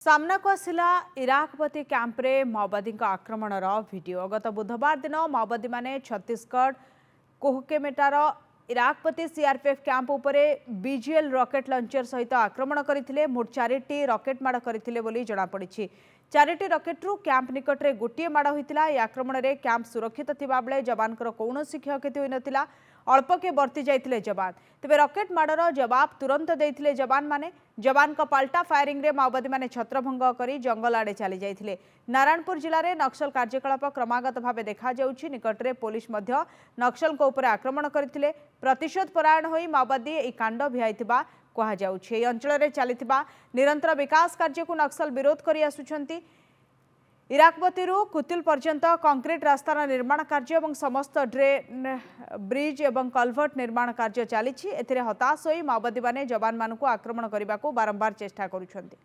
सामना को आसिला इराकपति कैंप्रे माओवादी आक्रमणर वीडियो। गत बुधवार दिन माओवादी माने छत्तीसगढ़ कोहकेमेटार इराकपति सीआरपीएफ कैंप उपरे बीजीएल रॉकेट लॉन्चर सहित आक्रमण करथिले। मोट 4टी रॉकेट माड़ करथिले बोली जणा पड़िछि। 4टी रॉकेट्रु कैंप निकट में गोटे माड़ होइतिला। ए आक्रमण में कैंप सुरक्षित थिबा बेले जवानकर कौनसी क्षयक्षति होई नथिला। अल्पके बर्ती जाइतिले जवान। तेबे रॉकेट माड़र जवाब तुरंत देइतिले जवान माने। जवान का पाल्टा फायरिंग रे माओवादी माने छत्रभंग करी जंगल आड़े चली जाइतिले। नारायणपुर जिले में नक्सल कार्यकलाप क्रमागत भाव देखा जाउछि। निकट में पुलिस मध्य नक्सल को ऊपर आक्रमण करथिले। प्रतिशोध परायण होई माओवादी ए कांड भियाइतिबा कहा जाउछि। ए अंचल रे चलितिबा निरंतर विकास कार्य को नक्सल विरोध करी आसुछंती। इराकपति कुतुल पर्यंत कंक्रीट रास्तार निर्माण कार्य और समस्त ड्रेन ब्रिज और कलभर्ट निर्माण कार्य चली। हताश होई माओवादी माने जवान मानकु आक्रमण करने को बारंबार चेष्टा करुछंती।